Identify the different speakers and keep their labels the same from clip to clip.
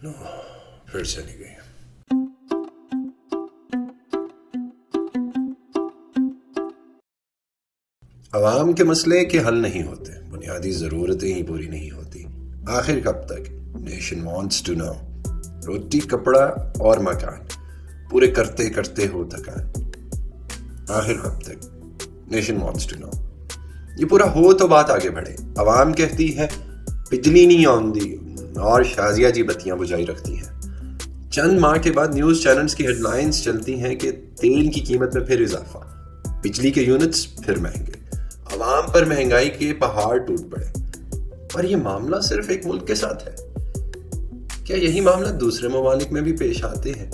Speaker 1: No, फिर चली गई. अवाम के मसले के हल नहीं होते, बुनियादी ज़रूरतें ही पूरी नहीं होती. आखिर कब तक? Nation wants to know. रोटी, कपड़ा और मकान पूरे करते करते हो थकान. आखिर कब तक? Nation wants to know. ये पूरा हो तो बात आगे बढ़े. अवाम कहती है बिजली नहीं आउंदी और शाजिया जी बत्तियां बुझाई रखती हैं. चंद माह के बाद न्यूज़ चैनल्स की हेडलाइंस चलती हैं कि तेल की कीमत में फिर इजाफा, बिजली के यूनिट्स फिर महंगे, अवाम पर महंगाई के पहाड़ टूट पड़े. पर यह मामला सिर्फ एक मुल्क के साथ है. क्या यही मामला दूसरे ममालिक में भी पेश आते हैं?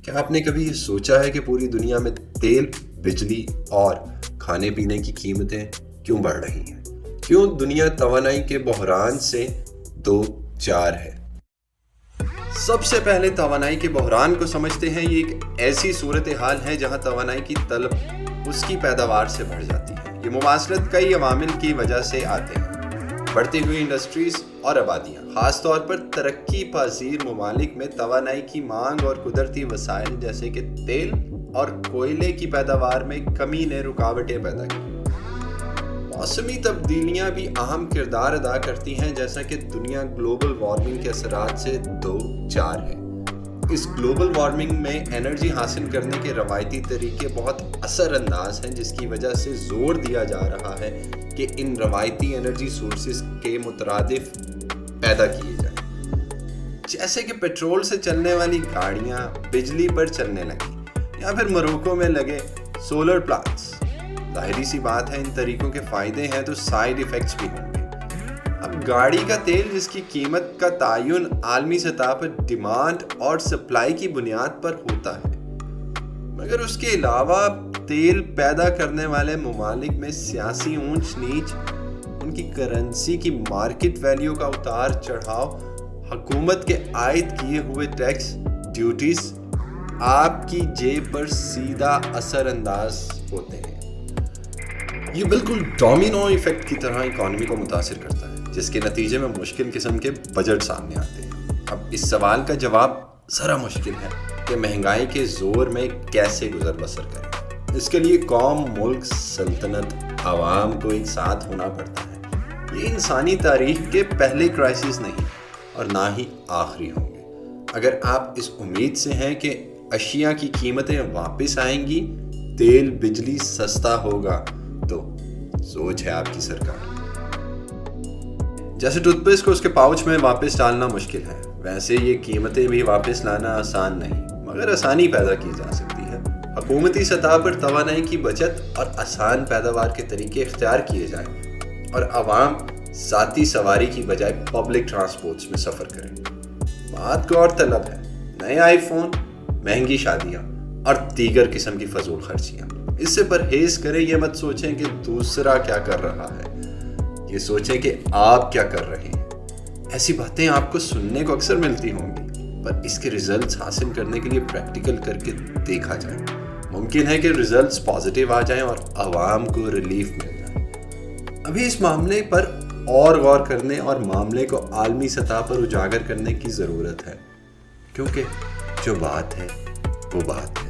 Speaker 1: क्या आपने कभी ये सोचा है कि पूरी दुनिया में तेल, बिजली और खाने पीने की कीमतें क्यों बढ़ रही हैं? क्यों दुनिया तवानाई के बहरान से दो चार है? सबसे पहले तवानाई के बहरान को समझते हैं. ये एक ऐसी सूरत हाल है जहां तवानाई की तलब उसकी पैदावार से बढ़ जाती है. ये मुमासलत कई अवामिल की वजह से आते हैं. बढ़ती हुई इंडस्ट्रीज और आबादियाँ, खास तौर पर तरक्की पजीर ममालिक में तवानाई की मांग और कुदरती वसाइल जैसे कि तेल और कोयले की पैदावार में कमी ने रुकावटें पैदा की. मौसमी तब्दीलियाँ भी अहम किरदार अदा करती हैं, जैसा कि दुनिया ग्लोबल वार्मिंग के असरात से दो चार है. इस ग्लोबल वार्मिंग में एनर्जी हासिल करने के रवायती तरीके बहुत असरअंदाज हैं, जिसकी वजह से जोर दिया जा रहा है कि इन रवायती एनर्जी सोर्सेज के मुतरादिफ पैदा किए जाएं. जैसे कि पेट्रोल से चलने वाली गाड़ियाँ बिजली पर चलने लगी, या फिर मोरक्को में लगे सोलर प्लांट्स. जाहिर सी बात है, इन तरीकों के फ़ायदे हैं तो साइड इफ़ेक्ट्स भी होंगे. अब गाड़ी का तेल, जिसकी कीमत का तायुन आलमी सतह पर डिमांड और सप्लाई की बुनियाद पर होता है, मगर उसके अलावा तेल पैदा करने वाले ममालिक में सियासी ऊंच नीच, उनकी करेंसी की मार्केट वैल्यू का उतार चढ़ाव, हुकूमत के आयद किए हुए टैक्स, ड्यूटीज आपकी जेब पर सीधा असरअंदाज होते हैं. ये बिल्कुल डोमिनो इफेक्ट की तरह इकॉनमी को मुतासिर करता है, जिसके नतीजे में मुश्किल किस्म के बजट सामने आते हैं. अब इस सवाल का जवाब ज़रा मुश्किल है कि महंगाई के जोर में कैसे गुजर बसर करें. इसके लिए कौम, मुल्क, सल्तनत, आवाम को एक साथ होना पड़ता है. ये इंसानी तारीख के पहले क्राइसिस नहीं और ना ही आखिरी होंगे. अगर आप इस उम्मीद से हैं कि अशिया की कीमतें वापस आएंगी, तेल बिजली सस्ता होगा, तो सोच है आपकी सरकार. जैसे टूथपेस्ट को उसके पाउच में वापस डालना मुश्किल है, वैसे ये कीमतें भी वापस लाना आसान नहीं, मगर आसानी पैदा की जा सकती है. हुकूमती सतह पर तवानाई की बचत और आसान पैदावार के तरीके इख्तियार किए जाएं और आवाम ज़ाती सवारी की बजाय पब्लिक ट्रांसपोर्ट्स में सफ़र करें. बात को और तलब है नए आईफोन, महंगी शादियाँ और दीगर किस्म की फजूल खर्चियाँ. इससे परहेज करें. ये मत सोचें कि दूसरा क्या कर रहा है, ये सोचें कि आप क्या कर रहे हैं. ऐसी बातें आपको सुनने को अक्सर मिलती होंगी, पर इसके रिजल्ट्स हासिल करने के लिए प्रैक्टिकल करके देखा जाए. मुमकिन है कि रिजल्ट्स पॉजिटिव आ जाएं और आवाम को रिलीफ मिल जाए. अभी इस मामले पर और गौर करने और मामले को आलमी सतह पर उजागर करने की ज़रूरत है, क्योंकि जो बात है वो बात है.